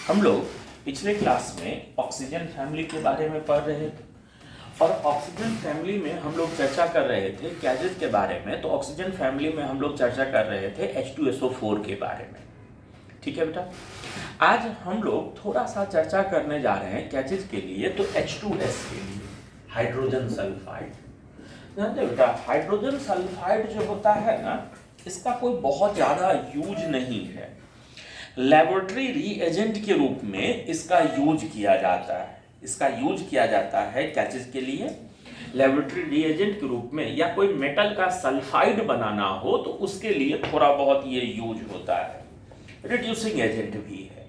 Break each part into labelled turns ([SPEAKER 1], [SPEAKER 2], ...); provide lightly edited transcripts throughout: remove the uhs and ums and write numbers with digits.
[SPEAKER 1] हम लोग पिछले क्लास में ऑक्सीजन फैमिली के बारे में पढ़ रहे थे और ऑक्सीजन फैमिली में हम लोग चर्चा कर रहे थे गैसेस के बारे में। तो ऑक्सीजन फैमिली में हम लोग चर्चा कर रहे थे H2SO4 के बारे में। ठीक है बेटा, आज हम लोग थोड़ा सा चर्चा करने जा रहे हैं गैसेस के लिए। तो H2S के लिए हाइड्रोजन सल्फाइड, जानते हो बेटा, हाइड्रोजन सल्फाइड जो होता है ना, इसका कोई बहुत ज़्यादा यूज नहीं है। लेबोरेटरी रीएजेंट के रूप में इसका यूज किया जाता है। इसका यूज किया जाता है क्या चीज़ के लिए? लेबोरेटरी रीएजेंट के रूप में, या कोई मेटल का सल्फाइड बनाना हो तो उसके लिए थोड़ा बहुत ये यूज होता है। रिड्यूसिंग एजेंट भी है।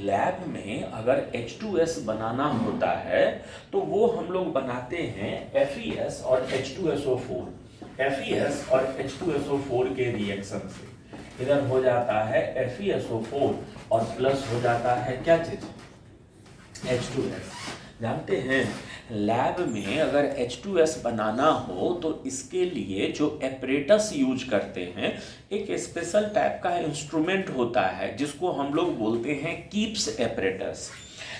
[SPEAKER 1] लैब में अगर H2S बनाना होता है तो वो हम लोग बनाते हैं FeS और H2SO4। FeS और H2SO4 के रिएक्शन से इधर हो जाता है FeSO4 और प्लस हो जाता है क्या चीज? H2S। जानते हैं लैब में अगर H2S बनाना हो तो इसके लिए जो एपरेटस यूज करते हैं, एक स्पेशल टाइप का इंस्ट्रूमेंट होता है जिसको हम लोग बोलते हैं कीप्स एपरेटस,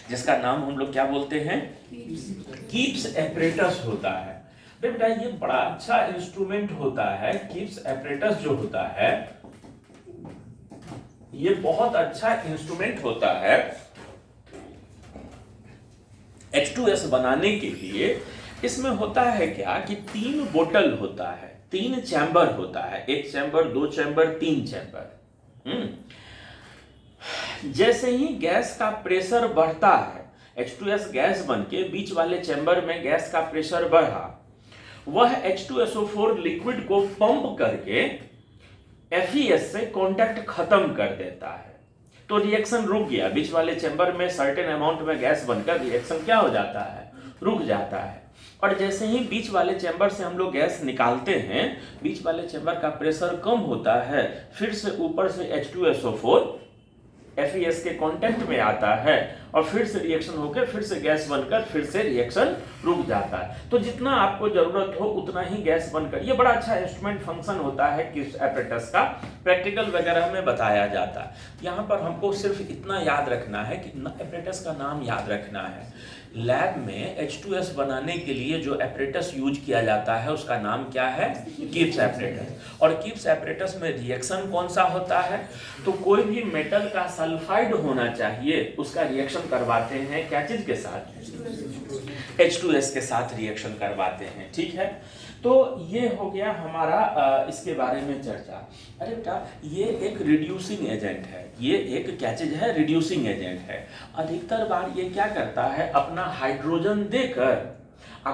[SPEAKER 1] जिसका नाम हम लोग क्या बोलते हैं? कीप्स एपरेटस होता है। बेटा ये बड़ा अच्छा इंस्ट्रूमेंट होता है। कीप्स एपरेटस जो होता है ये बहुत अच्छा इंस्ट्रूमेंट होता है H2S बनाने के लिए। इसमें होता है क्या कि 3 बोतल होता है, 3 चैम्बर होता है, 1 चैम्बर, 2 चैम्बर, 3 चैम्बर। जैसे ही गैस का प्रेशर बढ़ता है, H2S गैस बनके बीच वाले चैम्बर में गैस का प्रेशर बढ़ा, वह H2SO4 लिक्विड को पंप करके FeS से कांटेक्ट खत्म कर देता है। तो रिएक्शन रुक गया, बीच वाले चैम्बर में सर्टेन अमाउंट में गैस बनकर रिएक्शन क्या हो जाता है? रुक जाता है। और जैसे ही बीच वाले चैम्बर से हम लोग गैस निकालते हैं, बीच वाले चैम्बर का प्रेशर कम होता है, फिर से ऊपर से H2SO4 FeS के कांटेक्ट में आता है और फिर से रिएक्शन होकर फिर से गैस बनकर फिर से रिएक्शन रुक जाता है। तो जितना आपको जरूरत हो उतना ही गैस बनकर, ये बड़ा अच्छा इंस्ट्रूमेंट फंक्शन होता है किस एपरेटस का, प्रैक्टिकल वगैरह में बताया जाता है। यहाँ पर हमको सिर्फ इतना याद रखना है कि एपरेटस का नाम याद रखना है। लैब में H2S बनाने के लिए जो एपरेटस यूज किया जाता है उसका नाम क्या है? Keeps apparatus. और कीप्स एपरेटस में रिएक्शन कौन सा होता है? तो कोई भी मेटल का सल्फाइड होना चाहिए, उसका रिएक्शन करवाते हैं क्या चीज के साथ? H2S के साथ रिएक्शन करवाते हैं। ठीक है, तो ये हो गया हमारा इसके बारे में चर्चा। अरे बेटा, ये एक रिड्यूसिंग एजेंट है। ये एक क्या चीज है? रिड्यूसिंग एजेंट है। अधिकतर बार ये क्या करता है, अपना हाइड्रोजन देकर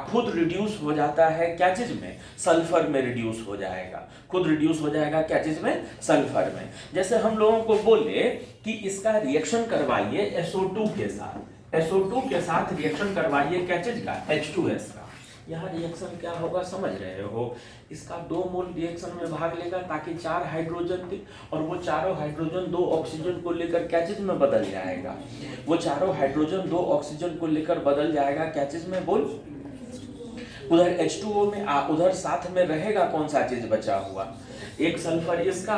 [SPEAKER 1] खुद रिड्यूस हो जाता है क्या चीज में? सल्फर में रिड्यूस हो जाएगा। खुद रिड्यूस हो जाएगा क्या चीज में? सल्फर में। जैसे हम लोगों को बोले कि इसका रिएक्शन करवाइए SO2 के साथ, SO2 के साथ रिएक्शन करवाइए क्या चीज का? H2S का। यहाँ रिएक्शन क्या होगा समझ रहे हो? इसका 2 मोल रिएक्शन में भाग लेगा ताकि 4 हाइड्रोजन थे, और वो चारों हाइड्रोजन 2 ऑक्सीजन को लेकर क्या चीज में बदल जाएगा? वो चारों हाइड्रोजन 2 ऑक्सीजन को लेकर बदल जाएगा क्या चीज में? बोल। उधर H2O में उधर साथ में रहेगा कौन सा चीज बचा हुआ? एक सल्फर इसका,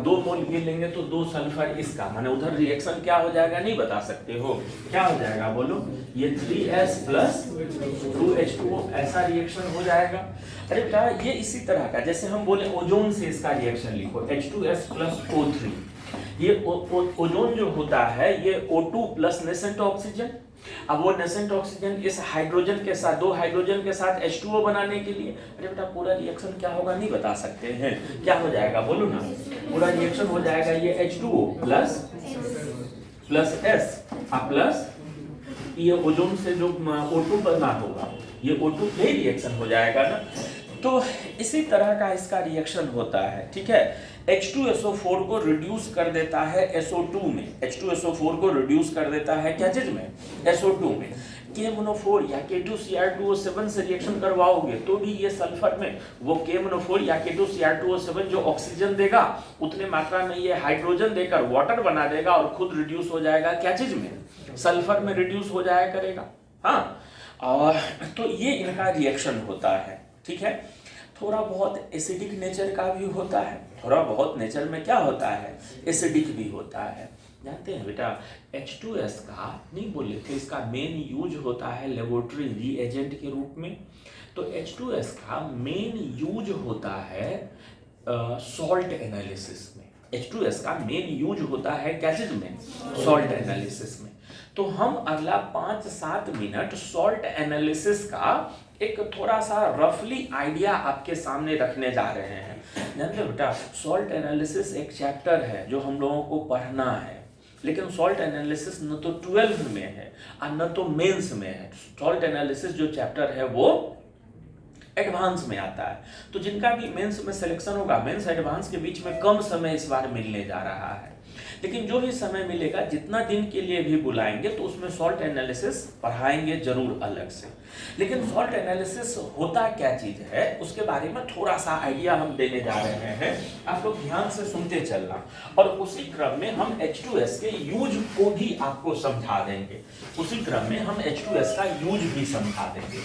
[SPEAKER 1] 2 मोल भी लेंगे तो 2 सल्फर इसका, माने उधर रिएक्शन क्या हो जाएगा नहीं बता सकते हो, क्या हो जाएगा बोलो? ये 3S प्लस 2H2O ऐसा रिएक्शन हो जाएगा। अरे बेटा ये इसी तरह का, जैसे हम बोले ओजोन से इसका रिएक्शन लिखो, H2S प्लस O3। ये ओजोन जो होता है ये O2 प्लस नेसेंट ऑक्सीजन। अब वो नेसेंट ऑक्सीजन इस हाइड्रोजन के साथ, 2 हाइड्रोजन के साथ H2O बनाने के लिए, अरे बेटा पूरा रिएक्शन क्या होगा नहीं बता सकते हैं, क्या हो जाएगा बोलो ना? पूरा रिएक्शन हो जाएगा ये H2O प्लस S प्लस ये ओजोन से जो O2 बना होगा, ये O2 पे रिएक्शन हो जाएगा ना। तो इसी तरह का इसका रिएक्शन होता है। ठीक है, H2SO4 को रिड्यूस कर देता है SO2 में, H2SO4 को रिड्यूस कर देता है क्या चीज में? SO2 में। KMnO4 या K2Cr2O7 से रिएक्शन करवाओगे तो भी ये सल्फर में वो KMnO4 या K2Cr2O7 जो ऑक्सीजन देगा उतने मात्रा में ये हाइड्रोजन देकर वाटर बना देगा और खुद रिड्यूस हो जाएगा क्या चीज में? सल्फर में रिड्यूस हो जाया करेगा। हाँ, और तो ये इनका रिएक्शन होता है। ठीक है, थोड़ा बहुत एसिडिक नेचर का भी होता है, थोड़ा बहुत नेचर में क्या होता है? एसिडिक भी होता है। जानते हैं बेटा, H2S का नहीं बोले थे, इसका मेन यूज होता है लेबोरेटरी रीएजेंट के रूप में। तो H2S का मेन यूज होता है सॉल्ट एनालिसिस में। H2S का मेन यूज होता है क्या चीज में? सॉल्ट एनालिसिस में। तो हम अगला 5-7 मिनट सॉल्ट एनालिसिस का एक थोड़ा सा रफली आइडिया आपके सामने रखने जा रहे हैं। जानते हो बेटा, सॉल्ट एनालिसिस एक चैप्टर है जो हम लोगों को पढ़ना है, लेकिन सॉल्ट एनालिसिस न तो 12th में है और न तो मेंस में है। सॉल्ट एनालिसिस जो चैप्टर है वो एडवांस में आता है। तो जिनका भी मेंस में सिलेक्शन होगा, मेंस एडवांस के बीच में कम समय इस बार मिलने जा रहा है, लेकिन जो भी समय मिलेगा, जितना दिन के लिए भी बुलाएंगे तो उसमें सॉल्ट एनालिसिस पढ़ाएंगे जरूर अलग से। लेकिन सॉल्ट एनालिसिस होता क्या चीज है उसके बारे में थोड़ा सा आइडिया हम देने जा रहे हैं, आप लोग ध्यान से सुनते चलना। और उसी क्रम में हम H2S के यूज को भी आपको समझा देंगे, उसी क्रम में हम H2S का यूज भी समझा देंगे।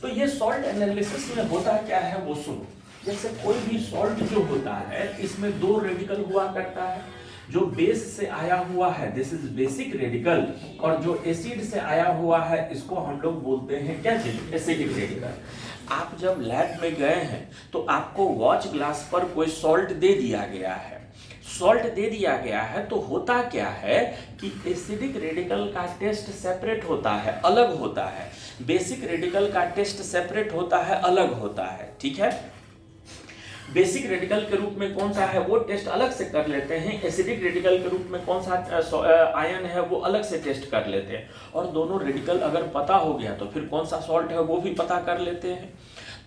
[SPEAKER 1] तो ये सॉल्ट एनालिसिस में होता क्या है वो सुनो। जैसे कोई भी सॉल्ट जो होता है, इसमें 2 रेडिकल हुआ करता है। जो बेस से आया हुआ है दिस इज बेसिक रेडिकल, और जो एसिड से आया हुआ है इसको हम लोग बोलते हैं क्या चीज? Acidic radical. आप जब लैब में गए हैं तो आपको वॉच ग्लास पर कोई सॉल्ट दे दिया गया है, सॉल्ट दे दिया गया है, तो होता क्या है कि एसिडिक रेडिकल का टेस्ट सेपरेट होता है, अलग होता है। बेसिक रेडिकल का टेस्ट सेपरेट होता है, अलग होता है। ठीक है, बेसिक रेडिकल के रूप में कौन सा है वो टेस्ट अलग से कर लेते हैं, एसिडिक रेडिकल के रूप में कौन सा आयन है वो अलग से टेस्ट कर लेते हैं। और दोनों रेडिकल अगर पता हो गया तो फिर कौन सा सॉल्ट है वो भी पता कर लेते हैं।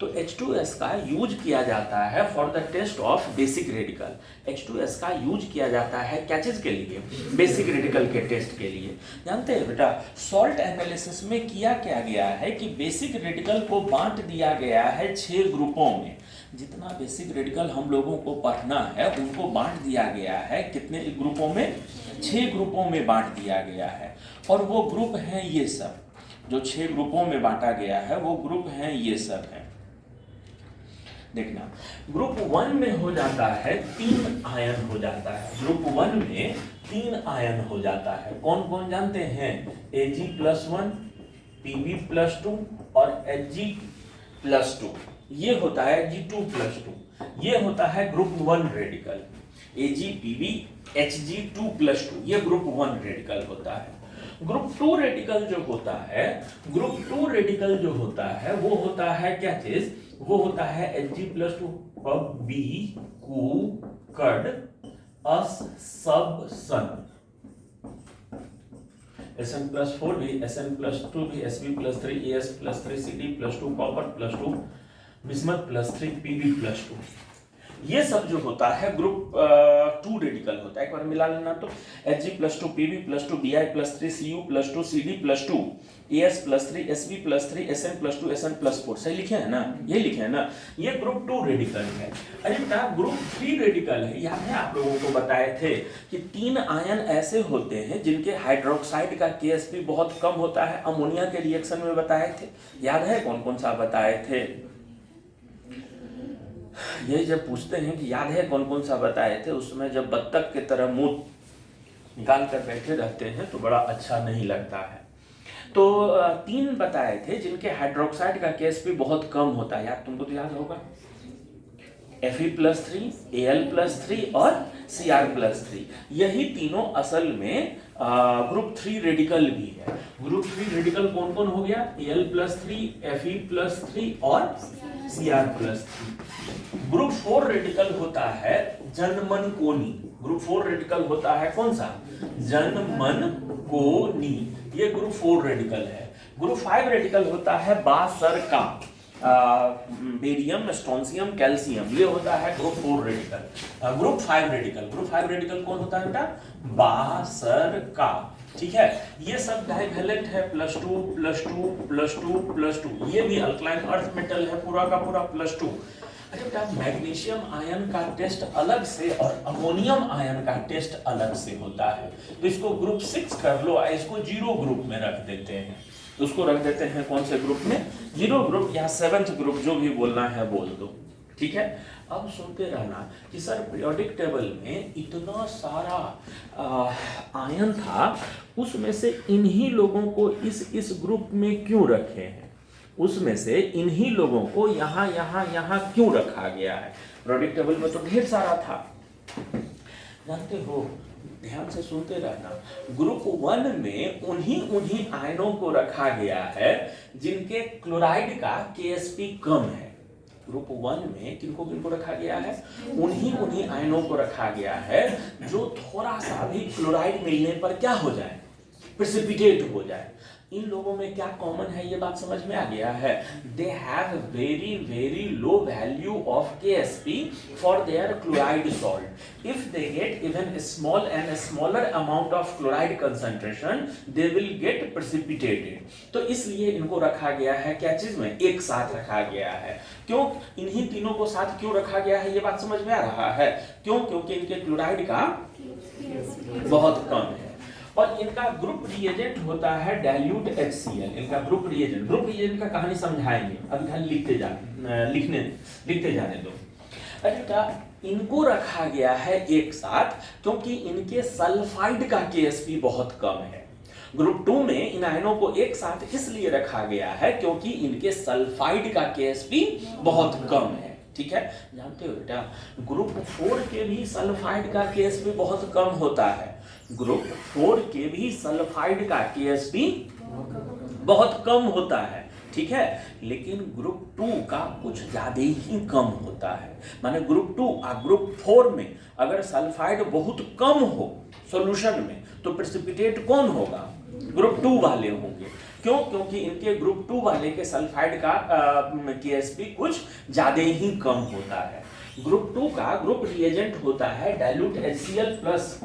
[SPEAKER 1] तो H2S का यूज किया जाता है for the test of basic radical. H2S का यूज किया जाता है क्या चीज के लिए? बेसिक रेडिकल के टेस्ट के लिए। जानते हैं बेटा, सॉल्ट एनालिसिस में किया क्या गया है कि बेसिक रेडिकल को बांट दिया गया है 6 ग्रुपों में। जितना बेसिक रेडिकल हम लोगों को पढ़ना है उनको बांट दिया गया है कितने ग्रुपों में? 6 ग्रुपों में बांट दिया गया है। और वो ग्रुप हैं ये सब, जो 6 ग्रुपों में बांटा गया है वो ग्रुप हैं ये सब हैं। देखना, ग्रुप 1 में हो जाता है 3 आयन हो जाता है। ग्रुप 1 में 3 आयन हो जाता है। कौन कौन जानते हैं? Ag+1, Pb+2 और Hg+2। ये होता है Hg2+2। ये होता है group 1 radical. Ag, Pb, Hg2+2 ये ग्रुप 1 रेडिकल होता है। ग्रुप 2 रेडिकल जो होता है, ग्रुप 2 रेडिकल जो होता है वो होता है क्या चीज? वो होता है Hg+2 बी कु कड अस सब सन। Sn+4 भी, Sn+2 भी, Sb+3, As+3, Cd+2 copper +2 bismuth +3 Pb+2। ये सब जो होता है ग्रुप 2 रेडिकल होता है। एक बार मिला लेना तो Hg+2 Pb+2 Bi+3 Cu+2 Cd+2 As+3 Sb+3 Sn+2 Sn+4। सही लिखे हैं ना? ये लिखे हैं ना? ये ग्रुप 2 रेडिकल है। अरे बेटा, ग्रुप 3 रेडिकल है। याद है आप लोगों को बताए थे कि 3 आयन ऐसे होते हैं जिनके हाइड्रोक्साइड का Ksp बहुत कम होता है। अमोनिया के रिएक्शन में बताए थे। याद है कौन कौन सा बताए थे? ये जब पूछते हैं कि याद है कौन कौन सा बताए थे, उसमें जब बत्तख की तरह मुंह निकाल कर बैठे रहते हैं तो बड़ा अच्छा नहीं लगता है। तो 3 बताए थे जिनके हाइड्रोक्साइड का Ksp बहुत कम होता है। याद तुमको तो याद होगा, Fe+3, Al+3 और Cr+3। यही तीनों असल में ग्रुप 3 रेडिकल भी है। ग्रुप 3 रेडिकल कौन कौन हो गया? Al+3, Fe+3 और Cr+3। ग्रुप 4 रेडिकल होता है जनमनकोनी। ग्रुप 4 रेडिकल होता है कौन सा? जनमनकोनी। ये ग्रुप 4 रेडिकल है। ग्रुप 5 रेडिकल होता है बासरका, बेरियम, स्ट्रोंसियम, कैल्शियम। ये होता है group 4 radical. Group 5 radical, group 5 radical कौन होता है बेटा? बासरका। ठीक है, ये सब डाइवैलेंट है, +2 +2 +2 +2। ये भी अल्कलाइन अर्थ मेटल है पूरा का पूरा +2। अरे बेटा, मैग्नीशियम आयन का टेस्ट अलग से और अमोनियम आयन का टेस्ट अलग से होता है। तो इसको ग्रुप 6 कर लो, इसको 0 ग्रुप में रख देते हैं। उसको रख देते हैं कौन से ग्रुप में? 0 ग्रुप या 7th ग्रुप, जो भी बोलना है बोल दो। ठीक है। अब सुनते रहना कि सर पीरियोडिक टेबल में इतना सारा आयन था, उसमें से इन्हीं लोगों को इस ग्रुप में क्यों रखे हैं, उसमें से इन्हीं लोगों को यहाँ यहाँ यहाँ क्यों रखा गया है। पीरियोडिक टेबल में तो ढेर सारा था, जानते हो, ध्यान से सुनते रहना। ग्रुप 1 में उन्हीं आयनों को रखा गया है जिनके क्लोराइड का Ksp कम है। ग्रुप 1 में किनको किनको रखा गया है, उन्हीं आयनों को रखा गया है जो थोड़ा सा भी क्लोराइड मिलने पर क्या हो जाए, प्रेसिपिटेट हो जाए। इन लोगों में क्या कॉमन है, ये बात समझ में आ गया है। They have very very low value of Ksp for their chloride salt. If they get even small and smaller amount of chloride concentration they will get precipitated. तो इसलिए इनको रखा गया है क्या चीज में, एक साथ रखा गया है। क्यों इन्हीं तीनों को साथ क्यों रखा गया है, ये बात समझ में आ रहा है। क्यों, क्योंकि इनके क्लोराइड का बहुत कम है और इनका ग्रुप रिएजेंट होता है डाइल्यूट HCl। इनका ग्रुप रिएजेंट का कहानी समझाएंगे, अभी खाली लिखते जाने दो। अच्छा, इनको रखा गया है एक साथ क्योंकि इनके सल्फाइड का Ksp बहुत कम है। ग्रुप 2 में इन आयनों को एक साथ इसलिए रखा गया है क्योंकि इनके सल्फाइड का Ksp बहुत कम है। ठीक है, जानते हो बेटा, ग्रुप 4 के भी सल्फाइड का Ksp बहुत कम होता है। ग्रुप 4 के भी सल्फाइड का Ksp बहुत कम होता है, ठीक है। लेकिन ग्रुप 2 का कुछ ज्यादा ही कम होता है। माने ग्रुप 2 और ग्रुप 4 में अगर सल्फाइड बहुत कम हो सॉल्यूशन में तो प्रेसिपिटेट कौन होगा, ग्रुप 2 वाले होंगे। क्यों, क्योंकि इनके ग्रुप 2 वाले के सल्फाइड का Ksp कुछ ज्यादा ही कम होता है। ग्रुप 2 का ग्रुप रिएजेंट होता है डाइल्यूट HCl प्लस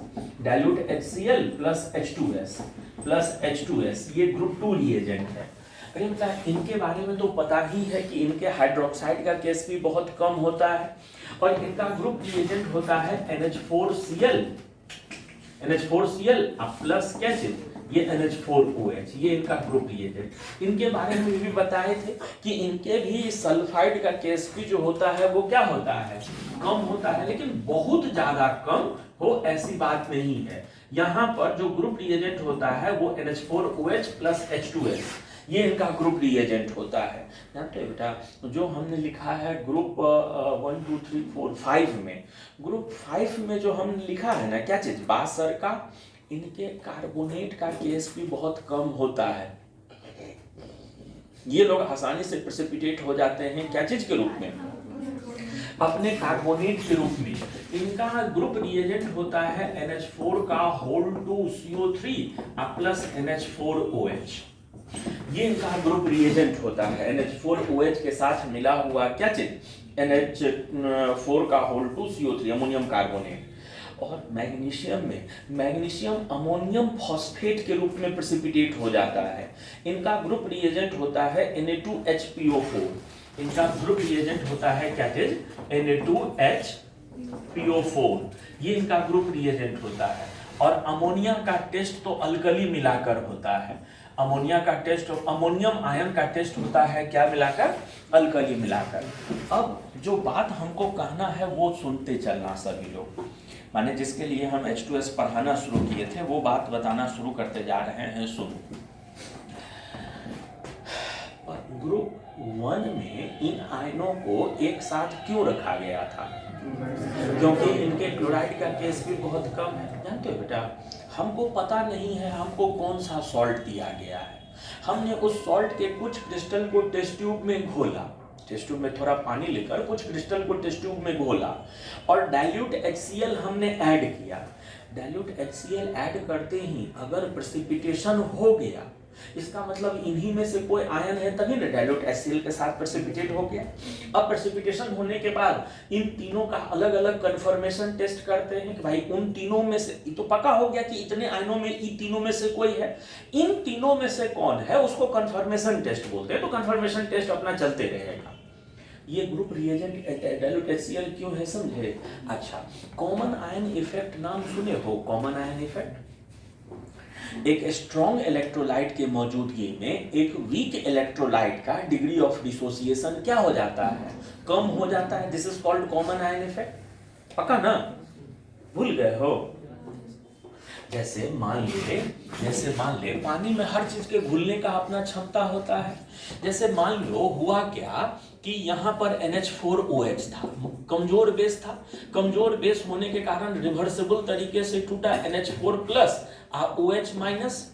[SPEAKER 1] H2S। ये ग्रुप 2 रिएजेंट है। अरे मतलब इनके बारे में तो पता ही है कि इनके हाइड्रोक्साइड का Ksp बहुत कम होता है और इनका ग्रुप रिएजेंट होता है NH4Cl प्लस क्या चीज, ये NH4OH, ये इनका ग्रुप रिएजेंट। इनके बारे में भी बताए थे कि इनके भी सल्फाइड का Ksp जो होता है वो क्या होता है, कम होता है, लेकिन बहुत ज्यादा कम हो ऐसी बात नहीं है। यहाँ पर जो ग्रुप रिएजेंट होता है वो NH4OH प्लस H2S, ये इनका ग्रुप रिएजेंट होता है। जानते हो बेटा, जो हमने लिखा है ग्रुप 1 2 3 4 5 में, ग्रुप 5 में जो हमने लिखा है ना क्या चीज, बासर का, इनके कार्बोनेट का Ksp बहुत कम होता है। ये लोग आसानी से प्रेसिपिटेट हो जाते हैं क्या चीज के रूप में, अपने कार्बोनेट के रूप में। इनका ग्रुप रिएजेंट होता है NH4 का होल 2 CO3 प्लस NH4OH, ये इनका ग्रुप रिएजेंट होता है। NH4OH के साथ मिला हुआ क्या चीज, NH4 का होल 2 CO3 अमोनियम कार्बोनेट। और मैग्नीशियम में मैग्नीशियम अमोनियम फॉस्फेट के रूप में प्रेसिपिटेट हो जाता है। इनका ग्रुप रिएजेंट होता है Na2HPO4। इनका ग्रुप रिएजेंट होता है क्या चीज, Na2HPO4, ये इनका ग्रुप रिएजेंट होता है। और अमोनिया का टेस्ट तो अल्कली मिलाकर होता है। अमोनिया का टेस्ट, अमोनियम आयन का टेस्ट होता है क्या मिलाकर, अल्कली मिलाकर। अब जो बात हमको कहना है वो सुनते चलना सभी लोग, माने जिसके लिए हम H2S पढ़ाना शुरू किए थे वो बात बताना शुरू करते जा रहे हैं, सुनो। ग्रुप 1 में इन आयनों को एक साथ क्यों रखा गया था, क्योंकि इनके क्लोराइड का Ksp बहुत कम है। जानते हो बेटा, हमको पता नहीं है हमको कौन सा सॉल्ट दिया गया है। हमने उस सॉल्ट के कुछ क्रिस्टल को टेस्ट ट्यूब में घोला, टेस्ट ट्यूब में थोड़ा पानी लेकर कुछ क्रिस्टल को टेस्ट ट्यूब में घोला और डाइल्यूट HCl हमने ऐड किया। डाइल्यूट HCl ऐड करते ही अगर प्रेसिपिटेशन हो गया, इसका मतलब इन्हीं में से कोई आयन है तभी ना डाइल्यूट HCl के साथ प्रेसिपिटेट हो गया। अब प्रेसिपिटेशन होने के बाद इन तीनों का अलग अलग कन्फर्मेशन टेस्ट करते हैं कि भाई उन तीनों में से, तो पक्का हो गया कि इतने आयनों में इन तीनों में से कोई है, इन तीनों में से कौन है उसको कन्फर्मेशन टेस्ट बोलते हैं। तो कन्फर्मेशन टेस्ट अपना चलते रहेगा। ये ग्रुप रिएजेंट डाइल्यूट HCl क्यों है समझे। अच्छा, कॉमन आयन इफेक्ट नाम सुने हो, कॉमन आयन इफेक्ट, एक स्ट्रॉन्ग इलेक्ट्रोलाइट के मौजूदगी में एक वीक इलेक्ट्रोलाइट का डिग्री ऑफ डिसोसिएशन क्या हो जाता है, कम हो जाता है। This is called common ion effect. पक्का ना, भूल गए हो? जैसे मान ले पानी में हर चीज के घुलने का अपना क्षमता होता है। जैसे मान लो हुआ क्या कि यहाँ पर NH4OH था, कमजोर बेस था। कमजोर बेस होने के कारण रिवर्सिबल तरीके से टूटा NH4 प्लस OH माइनस।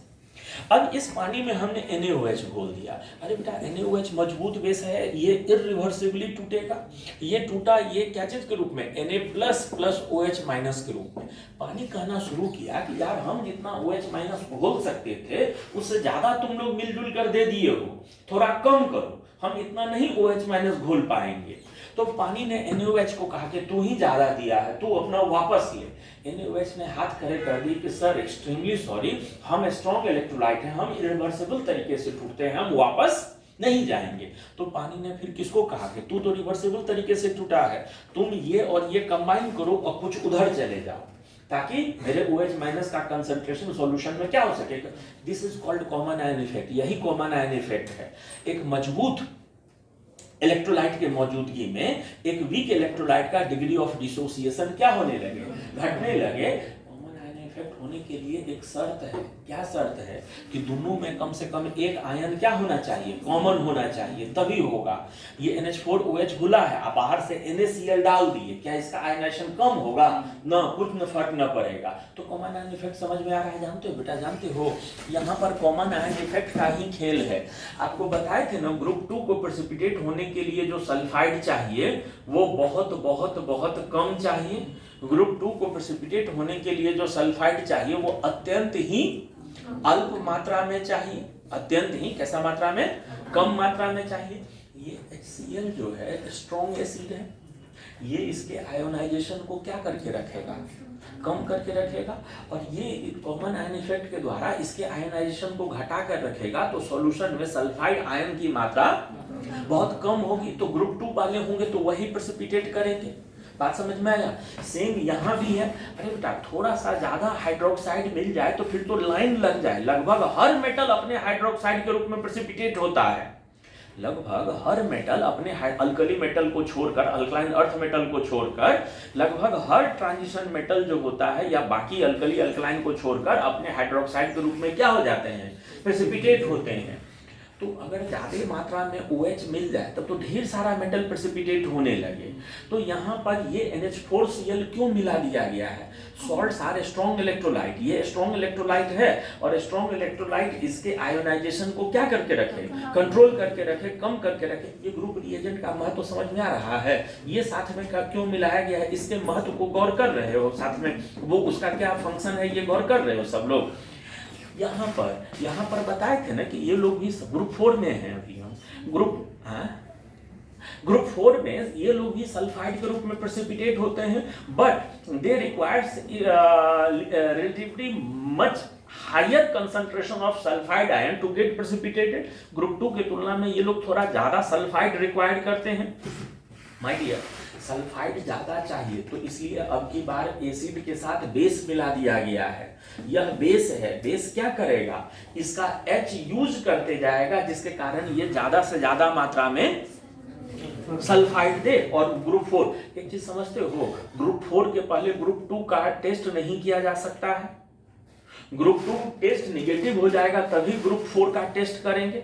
[SPEAKER 1] अब इस पानी में हमने NaOH घोल दिया। अरे बेटा NaOH मजबूत बेस है, ये इरिवर्सिबली टूटेगा। ये टूटा, ये क्या चीज के रूप में, Na plus plus OH minus के रूप में। पानी कहना शुरू किया कि यार हम जितना OH माइनस घोल सकते थे उससे ज्यादा तुम लोग मिलजुल कर दे दिए हो, थोड़ा कम करो, हम इतना नहीं OH माइनस घोल पाएंगे। तो पानी ने NaOH को कहा कि तू ही ज्यादा दिया है, तू अपना वापस ले। NaOH ने हाथ खड़े कर दी कि सर एक्सट्रीमली सॉरी, हम स्ट्रॉन्ग इलेक्ट्रोलाइट हैं, हम इरिवर्सिबल तरीके से टूटते हैं, हम वापस नहीं जाएंगे। तो पानी ने फिर किसको कहा कि तू तो रिवर्सिबल तरीके से टूटा है, तुम ये और ये कंबाइन करो और कुछ उधर चले जाओ ताकि मेरे OH माइनस का कंसंट्रेशन सॉल्यूशन में क्या हो सकेगा। This is called common ion effect. यही कॉमन आयन इफेक्ट है। एक मजबूत इलेक्ट्रोलाइट के मौजूदगी में एक वीक इलेक्ट्रोलाइट का डिग्री ऑफ डिसोसिएशन क्या होने लगे, घटने लगे। कॉमन आयन इफेक्ट होने के लिए एक शर्त है। क्या शर्त है कि दोनों में कम से कम एक आयन क्या होना चाहिए, कॉमन होना चाहिए, तभी होगा। ये NH4OH घुला है, आप बाहर से NaCl डाल दिए, क्या इसका आयनाइजेशन कम होगा? ना, कुछ न फर्क न पड़ेगा। तो कॉमन आयन इफेक्ट समझ में आ रहा है? जानते हो बेटा, जानते हो यहाँ पर कॉमन आयन इफेक्ट का ही खेल है। आपको बताए थे ना, ग्रुप 2 को प्रेसिपिटेट होने के लिए जो सल्फाइड चाहिए वो बहुत बहुत बहुत कम चाहिए। ग्रुप 2 को प्रेसिपिटेट होने के लिए जो सल्फाइड चाहिए वो अत्यंत ही अल्प मात्रा में चाहिए। अत्यंत ही कैसा मात्रा में? कम मात्रा में चाहिए। ये HCl जो है स्ट्रॉन्ग एसिड है, ये इसके आयोनाइजेशन को क्या करके रखेगा, कम करके रखेगा। और ये कॉमन आयन इफेक्ट के द्वारा इसके आयोनाइजेशन को घटा कर रखेगा। तो सॉल्यूशन में सल्फाइड आयन की मात्रा बहुत कम होगी। तो ग्रुप 2 वाले होंगे तो वही प्रेसिपिटेट करेंगे। बात समझ में आया? सेम यहाँ भी है। अरे बेटा थोड़ा सा ज्यादा हाइड्रोक्साइड मिल जाए तो फिर तो लाइन लग जाए। लगभग हर मेटल अपने हाइड्रोक्साइड के रूप में प्रेसिपिटेट होता है। लगभग हर मेटल अपने अल्कली मेटल को छोड़कर, अल्कलाइन अर्थ मेटल को छोड़कर, लगभग हर ट्रांजिशन मेटल जो होता है या बाकी अल्कली अल्कलाइन को छोड़कर अपने हाइड्रोक्साइड के रूप में क्या हो जाते हैं, प्रेसिपिटेट होते हैं। तो अगर ज्यादा मात्रा में OH मिल जाए तब तो ढेर सारा मेटल प्रेसिपिटेट होने लगे। तो यहाँ पर ये NH4Cl क्यों मिला दिया गया है? सॉल्ट्स आर स्ट्रॉन्ग इलेक्ट्रोलाइट, ये स्ट्रॉन्ग इलेक्ट्रोलाइट है और स्ट्रॉन्ग इलेक्ट्रोलाइट इसके आयोनाइजेशन को क्या करके रखे, कंट्रोल करके रखे, कम करके रखे। ये ग्रुप रिएजेंट का महत्व समझ में आ रहा है? ये साथ में क्यों मिलाया गया है, इसके महत्व को गौर कर रहे हो? साथ में वो उसका क्या फंक्शन है ये गौर कर रहे हो सब लोग? यहाँ पर बताए थे ना कि ये लोग भी ग्रुप 4 में हैं। अभी हम ग्रुप 4 में ये लोग भी सल्फाइड के रूप में प्रेसिपिटेट होते हैं, but they requires relatively much higher concentration of sulphide ion to get precipitated. Group 2 की तुलना में ये लोग थोड़ा ज्यादा सल्फाइड रिक्वायर्ड करते हैं। माय डियर, सल्फाइड ज्यादा चाहिए तो इसलिए अब की बार एसिड के साथ बेस मिला दिया गया है। यह बेस है, बेस क्या करेगा, इसका H यूज करते जाएगा, जिसके कारण ये ज्यादा से ज्यादा मात्रा में सल्फाइड दे। और ग्रुप 4 एक चीज समझते हो, ग्रुप 4 के पहले ग्रुप 2 का टेस्ट नहीं किया जा सकता है। ग्रुप 2 टेस्ट निगेटिव हो जाएगा तभी ग्रुप 4 का टेस्ट करेंगे,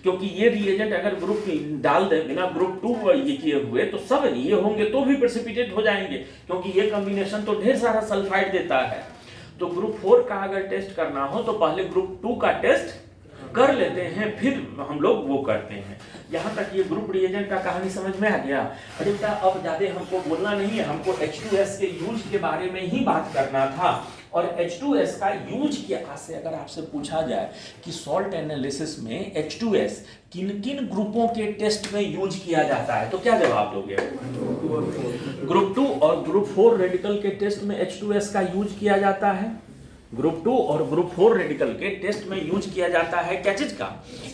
[SPEAKER 1] क्योंकि ये रिएजेंट अगर ग्रुप डाल दे बिना ग्रुप 2 ये किए हुए तो सब ये होंगे तो भी प्रेसिपिटेट हो जाएंगे, क्योंकि ये कॉम्बिनेशन तो ढेर सारा सल्फाइड देता है। तो ग्रुप 4 का अगर टेस्ट करना हो तो पहले ग्रुप 2 का टेस्ट कर लेते हैं, फिर हम लोग वो करते हैं। यहाँ तक ये ग्रुप रिएजेंट का कहानी समझ में आ गया। अरे बेटा अब ज्यादा हमको बोलना नहीं है, हमको H2S के यूज के बारे में ही बात करना था। और H2S का यूज क्या से अगर आपसे पूछा जाए कि सॉल्ट एनालिसिस में H2S किन किन ग्रुपों के टेस्ट में यूज किया जाता है तो क्या जवाब दोगे? ग्रुप 2 और ग्रुप 4 रेडिकल के टेस्ट में H2S का यूज किया जाता है। ग्रुप 2 और ग्रुप 4 रेडिकल के टेस्ट में यूज किया जाता है क्या चीज का?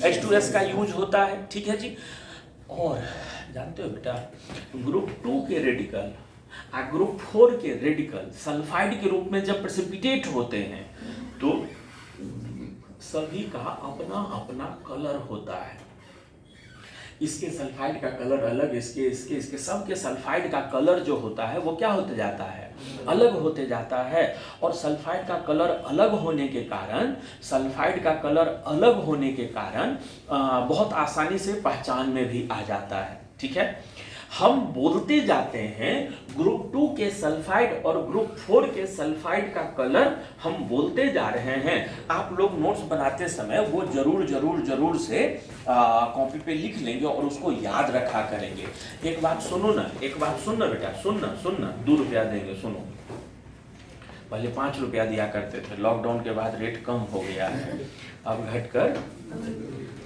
[SPEAKER 1] H2S का यूज होता है। ठीक है जी। और जानते हो बेटा ग्रुप 2 के रेडिकल ग्रुप 4 के रेडिकल सल्फाइड के रूप में जब प्रेसिपिटेट होते हैं तो सभी का अपना अपना कलर होता है। इसके सल्फाइड का कलर अलग, इसके सबके सल्फाइड का कलर जो होता है वो क्या होते जाता है, अलग होते जाता है। और सल्फाइड का कलर अलग होने के कारण, सल्फाइड का कलर अलग होने के कारण बहुत आसानी से पहचान में भी आ जाता है। ठीक है, हम बोलते जाते हैं ग्रुप 2 के सल्फाइड और ग्रुप 4 के सल्फाइड का कलर हम बोलते जा रहे हैं। आप लोग नोट्स बनाते समय वो जरूर से कॉपी पे लिख लेंगे और उसको याद रखा करेंगे। एक बात सुनो ना, एक बात सुनना बेटा, सुनना 2 रुपया देंगे। सुनो, पहले 5 रुपया दिया करते थे, लॉकडाउन के बाद रेट कम हो गया है, अब घटकर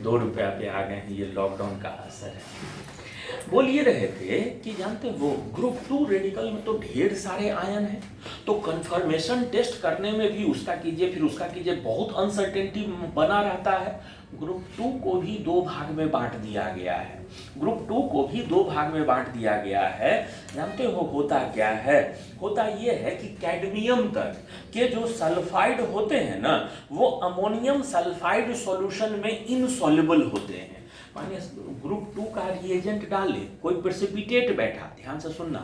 [SPEAKER 1] 2 रुपया पे आ गए हैं। ये लॉकडाउन का असर है। बोल ये रहे थे कि जानते हो ग्रुप 2 रेडिकल में तो ढेर सारे आयन हैं, तो कंफर्मेशन टेस्ट करने में भी उसका कीजिए फिर उसका कीजिए, बहुत अनसर्टेनिटी बना रहता है। ग्रुप 2 को भी 2 भाग में बांट दिया गया है। ग्रुप 2 को भी 2 भाग में बांट दिया गया है। जानते हो होता क्या है, होता ये है कि कैडमियम तक के जो सल्फाइड होते हैं ना, वो अमोनियम सल्फाइड सॉल्यूशन में इनसॉल्युबल होते हैं। मानिए ग्रुप 2 का रिएजेंट डाले, कोई प्रेसिपिटेट बैठा, ध्यान से सुनना,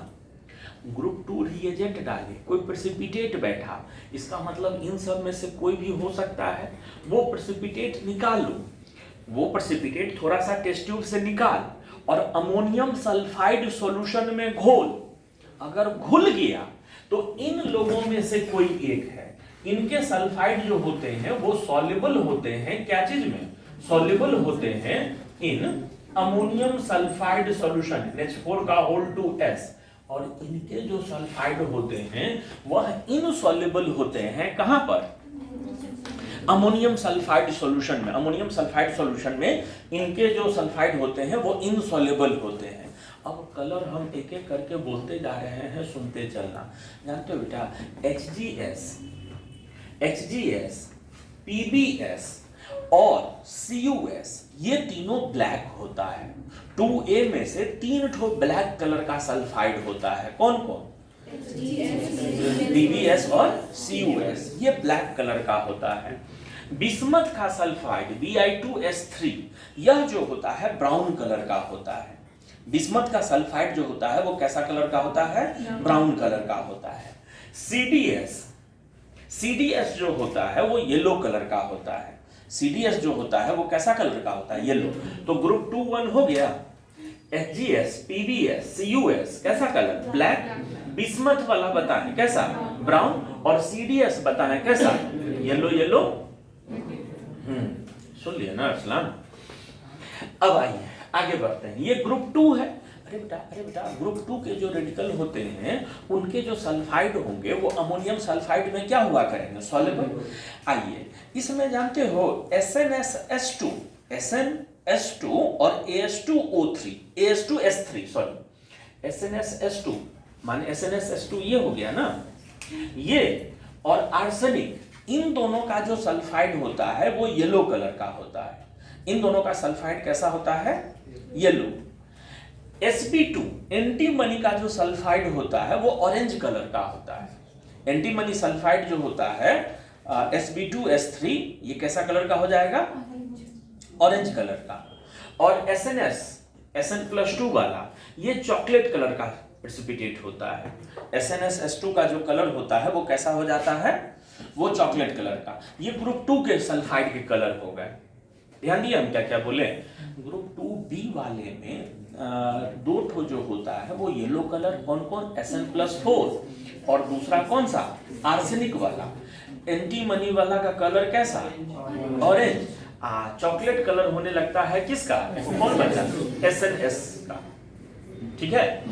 [SPEAKER 1] ग्रुप 2 रिएजेंट डाले, कोई प्रेसिपिटेट बैठा, इसका मतलब इन सब में से कोई भी हो सकता है। वो प्रेसिपिटेट निकाल लो, वो प्रेसिपिटेट थोड़ा सा टेस्ट ट्यूब से निकाल और अमोनियम सल्फाइड सॉल्यूशन में घोल। अगर घुल गया तो इन लोगों में से कोई एक है, इनके सल्फाइड जो होते हैं वो सॉल्युबल होते हैं, क्या चीज में, सॉल्युबल होते हैं in ammonium sulphide solution NH4 का होल 2S, और इनके जो सल्फाइड होते हैं वह इनसॉल्युबल होते हैं। कहां पर, अमोनियम सल्फाइड सॉल्यूशन में। अमोनियम सल्फाइड सॉल्यूशन में इनके जो सल्फाइड होते हैं वो इनसॉल्युबल होते हैं। अब कलर हम एक एक करके बोलते जा रहे हैं, सुनते चलना। जानते हो बेटा, HGS, PBS और CUS ये तीनों ब्लैक होता है। 2A में से 3 ठो ब्लैक कलर का सल्फाइड होता है। कौन कौन, PBS और CUS, ये ब्लैक कलर का होता है। बिस्मथ का सल्फाइड Bi2S3 यह जो होता है ब्राउन कलर का होता है। बिस्मथ का सल्फाइड जो होता है वो कैसा कलर का होता है, ब्राउन कलर का होता है। CDS जो होता है वो येलो कलर का होता है। CDS जो होता है वो कैसा कलर का होता है, येलो। तो ग्रुप 2 1 हो गया। HGS, PBS, CUS कैसा कलर, ब्लैक। बिस्मथ वाला बताएं कैसा, ब्राउन। और CDS बताएं कैसा, येलो। सुन लिया ना अरसलान। अब आइए आगे बढ़ते हैं। ये ग्रुप 2 है। अरे बेटा ग्रुप 2 के जो रेडिकल होते हैं उनके जो सल्फाइड होंगे वो अमोनियम सल्फाइड में क्या हुआ करेंगे, सॉल्युबल। आइए इसमें जानते हो SNSS2 और AS2O3 सॉरी SNSS2 माने SNSS2 ये हो गया ना, ये और आर्सेनिक, इन दोनों का जो सल्फाइड होता है वो येलो कलर का होता है। इन दोनों का सल्फाइड कैसा होता है, येलो। Sp2 एंटीमनी का जो सल्फाइड होता है वो ऑरेंज कलर का होता है। एंटीमनी सल्फाइड जो होता है Sp2S3 ये कैसा कलर का हो जाएगा, ऑरेंज कलर का। और SN+2 वाला ये चॉकलेट कलर का प्रेसिपिटेट होता है। SNSS2 का जो कलर होता है वो कैसा हो जाता है, वो चॉकलेट कलर का। ये ग्रुप 2 के सल्फाइड के कलर हो गए। ध्यान दिया हम क्या क्या बोले। ग्रुप 2B वाले में 2 ठो जो होता है वो येलो कलर, कौन कौन, SN+4 और दूसरा कौन सा, आर्सेनिक वाला। एंटीमनी वाला का कलर कैसा, ऑरेंज। चॉकलेट कलर होने लगता है किसका, कौन बचा, SNS का। ठीक है,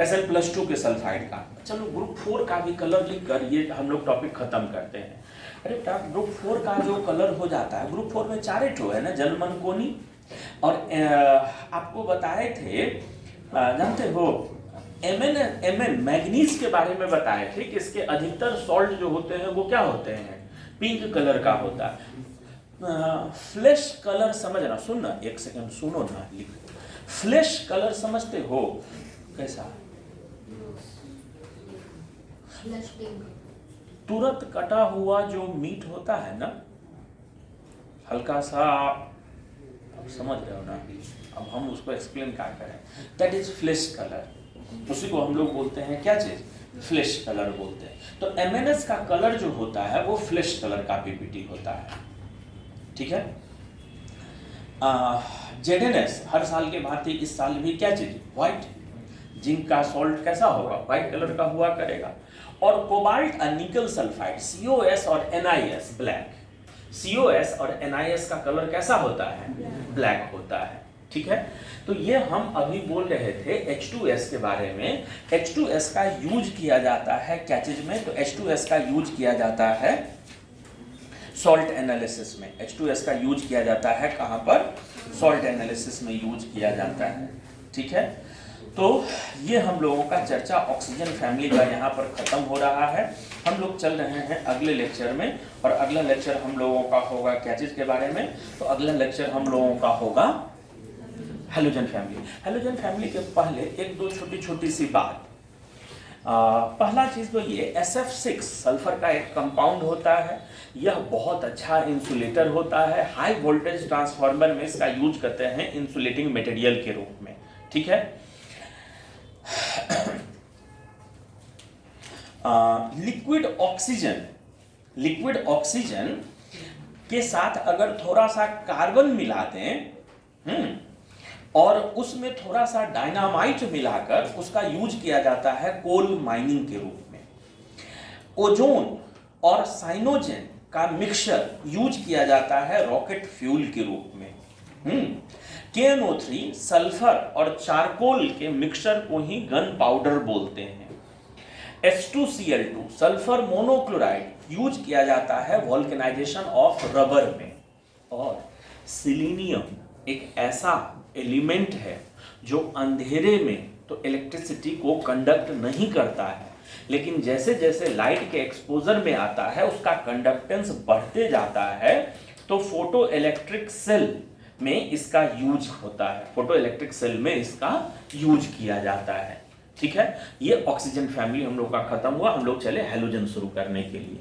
[SPEAKER 1] SN+2 के सल्फाइड का। चलो ग्रुप 4 का भी कलर लिखकर ये हम लोग टॉपिक खत्म करते हैं। अरे बेटा ग्रुप 4 का जो कलर हो जाता है, ग्रुप 4 में 4 ठो है ना, जलमन कोनी। और आपको बताए थे, जानते हो Mn मैग्नीज के बारे में बताए थे कि इसके अधिकतर सॉल्ट जो होते हैं वो क्या होते हैं, पिंक कलर का होता है। फ्लैश कलर समझना, सुनना एक सेकंड सुनो ना, लिख। फ्लैश कलर समझते हो कैसा, तुरंत कटा हुआ जो मीट होता है ना, हल्का सा, आप समझ रहे हो ना, अब हम उसको एक्सप्लेन क्या करें। दैट इज फ्लैश कलर, उसी को हम लोग बोलते हैं क्या चीज, फ्लैश कलर बोलते हैं। तो एमएनएस का कलर जो होता है वो फ्लैश कलर का पीपीटी होता है, ठीक है। जेडएनएस हर साल के भांति इस साल भी क्या चीज, व्हाइट। जिंक का सॉल्ट कैसा होगा, व्हाइट कलर का हुआ करेगा। और कोबाल्ट और निकल सल्फाइड COS और NiS ब्लैक, COS और NiS का कलर कैसा होता है, ब्लैक होता है, ठीक है। तो ये हम अभी बोल रहे थे H2S के बारे में। H2S का यूज किया जाता है क्या चीज में, तो H2S का यूज किया जाता है सॉल्ट एनालिसिस में। H2S का यूज किया जाता है कहाँ पर, सॉल्ट एनालिसिस में यूज किया जाता है, ठीक है। तो ये हम लोगों का चर्चा ऑक्सीजन फैमिली का यहाँ पर खत्म हो रहा है। हम लोग चल रहे हैं अगले लेक्चर में, और अगला लेक्चर हम लोगों का होगा क्या चीज के बारे में, तो अगला लेक्चर हम लोगों का होगा हैलोजन फैमिली। हैलोजन फैमिली के पहले एक दो छोटी छोटी सी बात। पहला चीज तो ये SF6 सल्फर का एक कंपाउंड होता है। यह बहुत अच्छा इंसुलेटर होता है। हाई वोल्टेज ट्रांसफार्मर में इसका यूज करते हैं इंसुलेटिंग मटेरियल के रूप में, ठीक है। लिक्विड ऑक्सीजन के साथ अगर थोड़ा सा कार्बन मिला दें और उसमें थोड़ा सा डायनामाइट मिलाकर उसका यूज किया जाता है कोल माइनिंग के रूप में। ओजोन और साइनोजेन का मिक्सचर यूज किया जाता है रॉकेट फ्यूल के रूप में। KNO3 सल्फर और चारकोल के मिक्सचर को ही गन पाउडर बोलते हैं। H2Cl2 सल्फर मोनोक्लोराइड यूज किया जाता है वोल्केनाइजेशन ऑफ रबर में। और सिलीनियम एक ऐसा एलिमेंट है जो अंधेरे में तो इलेक्ट्रिसिटी को कंडक्ट नहीं करता है, लेकिन जैसे जैसे लाइट के एक्सपोजर में आता है उसका कंडक्टेंस बढ़ते जाता है। तो फोटो इलेक्ट्रिक सेल में इसका यूज होता है, फोटो इलेक्ट्रिक सेल में इसका यूज किया जाता है, ठीक है। ये ऑक्सीजन फैमिली हम लोग का खत्म हुआ, हम लोग चले हैलोजन शुरू करने के लिए।